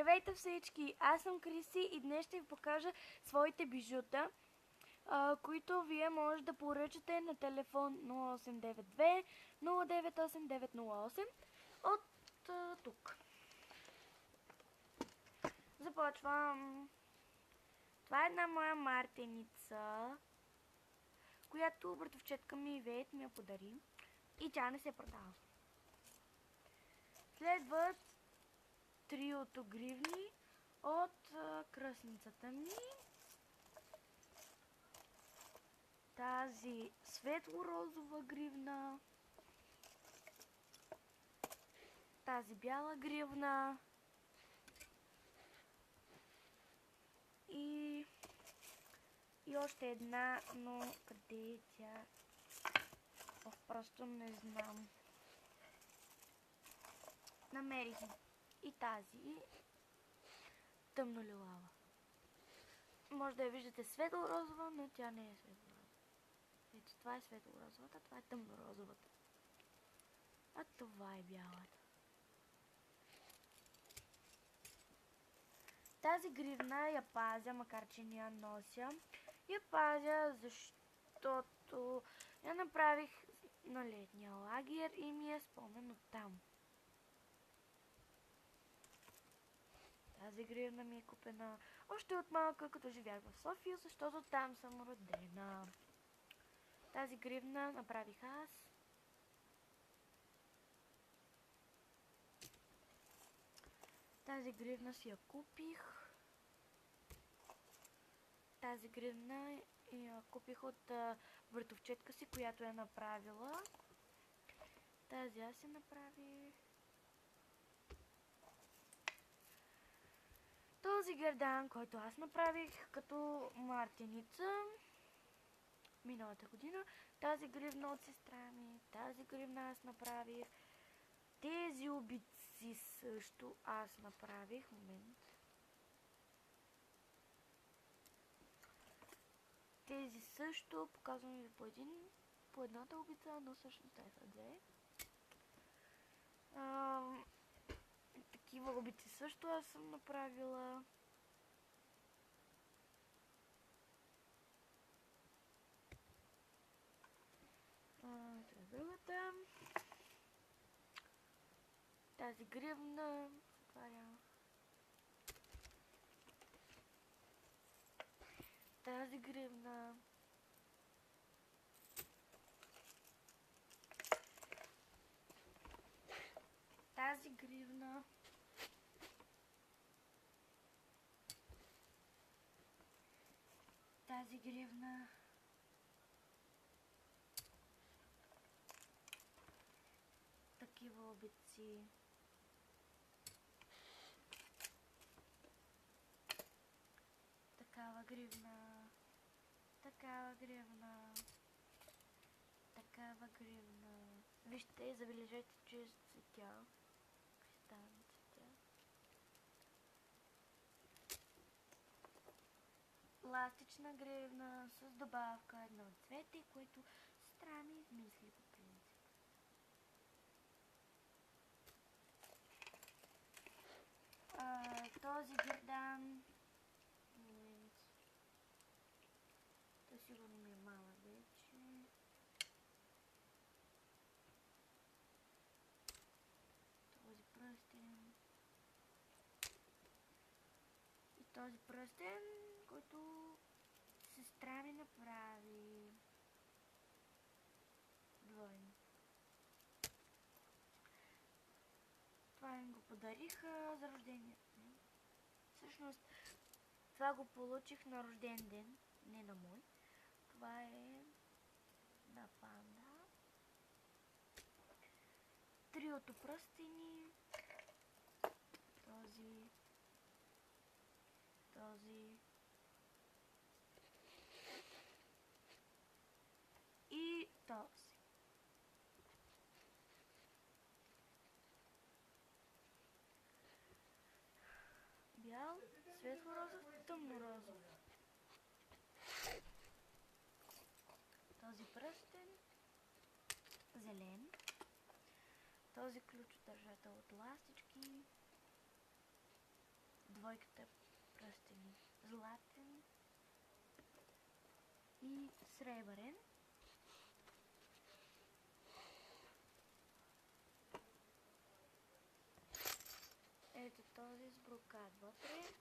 Здравейте всички! Аз съм Криси и днес ще ви покажа своите бижута, които вие може да поръчате на телефон 0892 098908 от тук. Започвам. Това е една моя мартеница, която братовчетка ми Ивет ми я подари и тя не се продава. Следват триото гривни от кръстницата ми. Тази светло-розова гривна, тази бяла гривна и още една, но къде е тя? Просто не знам. Намерих и тази тъмно-лилава. Може да я виждате светло-розова, но тя не е светло-розова. Ето, това е светло-розовата, това е тъмно-розовата. А това е бялата. Тази гривна я пазя, макар че не я нося. Я пазя, защото я направих на летния лагер и ми е спомен от там. Тази гривна ми е купена още от малка, като живях в София, защото там съм родена. Тази гривна направих аз. Тази гривна си я купих. Тази гривна я купих от братовчетка си, която е направила. Тази аз я направих. Този гердан, който аз направих като мартеница миналата година. Тази гривна от сестра ми. Тази гривна аз направих. Тези обици също аз направих. Момент. Тези също показвам ви по едната обица, но всъщност те са две. Такива обици също аз съм направила. Това е другата. Тази гривна. Затварям. Тази гривна. Тази гривна. Тази гривна. Такива обици. Такава гривна. Такава гривна. Такава гривна. Вижте, забележете, че е цветя. Кристални цветя. Ластична гривна с добавка едно цвете, което сестра ми измисли по принцип. Този гердан. Момент. Той сигурно ми е малък вече. Този пръстен. И този пръстен, който сестра ми направи. Двойно. Това ми го подариха за рождения ден. Всъщност, това го получих на рожден ден, не на мой. Това е на панда. Триото пръстени. Този. И този. Бял, светло-розов, тъмно-розов. Този пръстен, зелен. Този ключодържател от ластички. двойката пръстени. Златен и сребърен. Ето този с брокат вътре.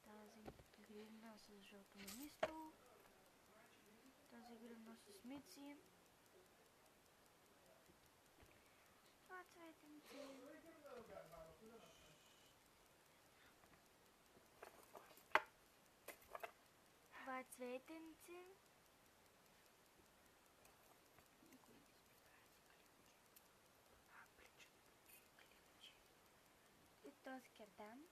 Тази гривна с жълто намисто. Тази гривна с мици. Това цветенце. Това цветенце. И този кердан.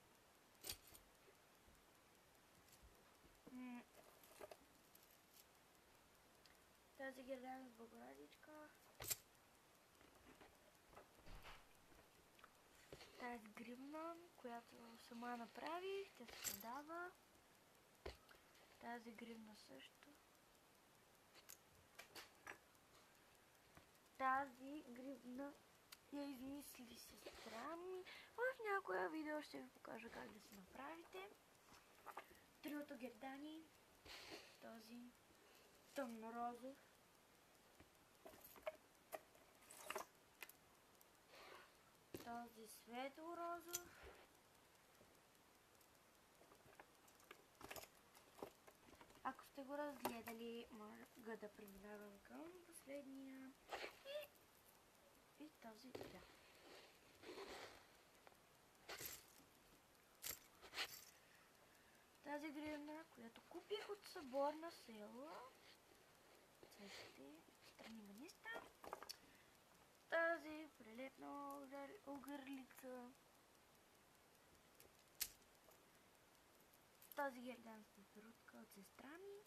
Тази гердан с Богородичка. Тази гривна, която сама направих, тя се продава. Тази гривна също. Тази гривна я измисли сестра ми. В някоя видео ще ви покажа как да си направите. Триото гердани. Този тъмно-розов. Този светло-розов. Ако сте го разгледали, мога да преминавам към последния. И този бял. Тази гривна, която купих от събор на село. Цветите, страни маниста. Тази прилепна огърлица. Тази гердан с пеперутка от сестра ми.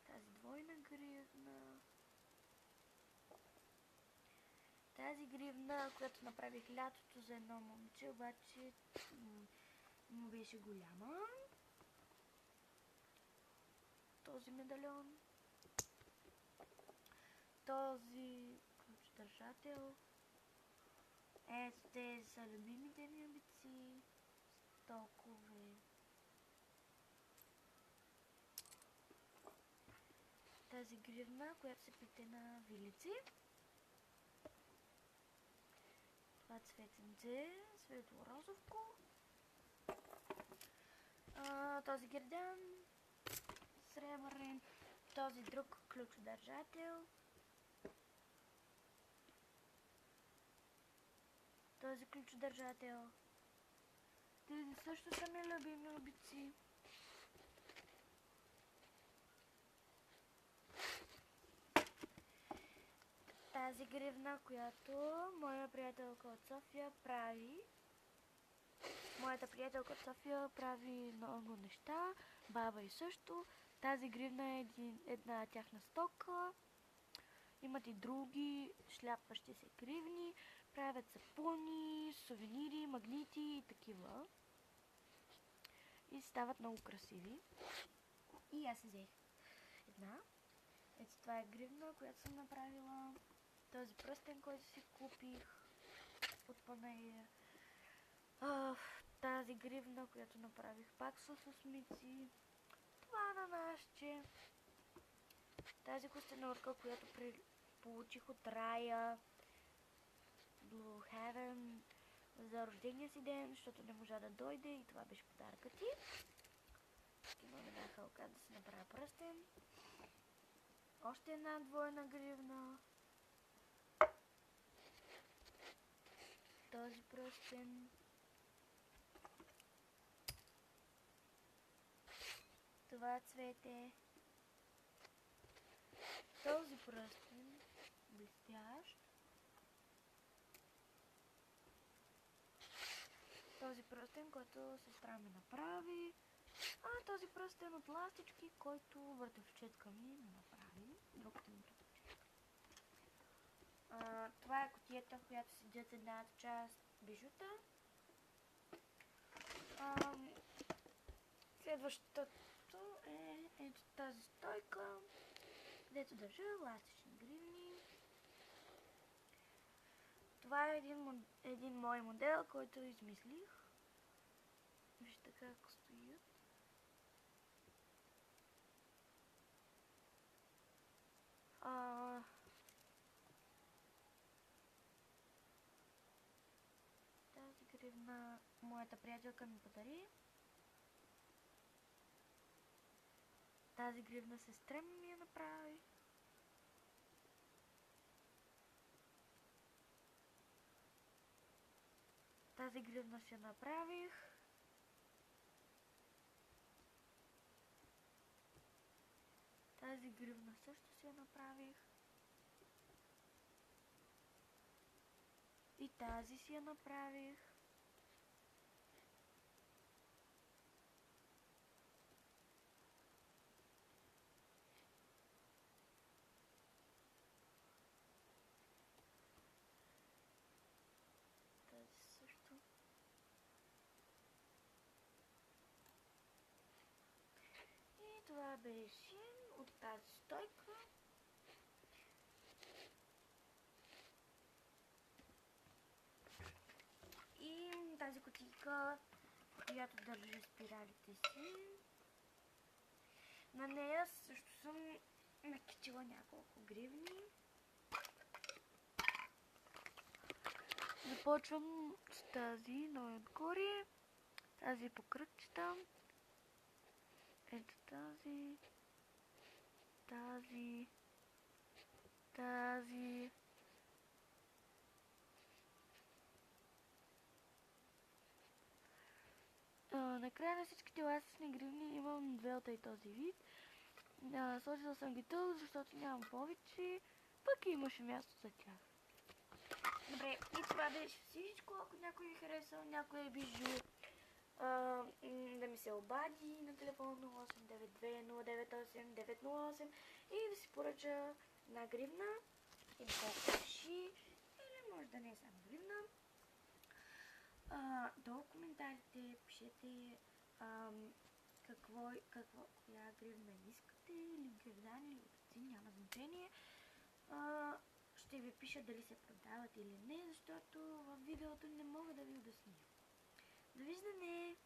Тази двойна гривна. Тази гривна, която направих лятото за едно момче, обаче му беше голяма. Този медальон. Този ключ-държател. Ето те са любимите ми обици. Толкова. Тази гривна, която се пите на вилици. Това цветенце, светло-розовко. Този гердан, сребърен. Този друг ключодържател. Този ключодържател. Тези също са ми любими обици. Тази гривна, която моя приятелка от София прави. Моята приятелка от София прави много неща. Баба и също. Тази гривна е една тяхна стока. Имат и други шляпващи се гривни. Правят сапуни, сувенири, магнити и такива. И стават много красиви. И аз взех една. Ето това е гривна, която съм направила. Този пръстен, който си купих от панаир. Тази гривна, която направих пак с усмици. Това на нашче. Тази костенурка, която получих от Рая. Blue Heaven. За рождения си ден, защото не можа да дойде и това беше подаръкът ти. Имам една халка да си направя пръстен. Още една двойна гривна. Този пръстен. Това цвете. Този пръстен. Блестящ. Този пръстен, който сестра ми направи. Този пръстен от ластички, който въртовчетка ми направи. Другата ми въртовчетка. Това е кутията, в която седят едната част бижута. Следващото е ето тази стойка, където държа ластични гривни. Това е един мой модел, който измислих. Вижте как стоят. Тази гривна моята приятелка ми подари. Тази гривна сестра ми я направи. Тази гривна си я направих. Тази гривна също си я направих. И тази си я направих. Тази също. И това беше от тази стойка. И тази кутийка, която държи спиралите си. На нея също съм накичила няколко гривни. Започвам с тази най-отгоре. Тази по кръгчета. Ето тази. Тази. Тази. Накрая на всичките ластични гривни имам две от този вид. Сложила съм ги тук, защото нямам повече. Пък имаше място за тях. Добре, и това беше всичко. Ако някой ви хареса, някой бижу, да ми се обади на телефон 0892-098-908 и да си поръча една гривна и да реши, или може да не е само гривна. Долу в коментарите пишете коя гривна искате, или гривдани, или оци, няма значение. Ще ви пиша дали се продават или не, защото в видеото не мога да ви обясня. Довиждане!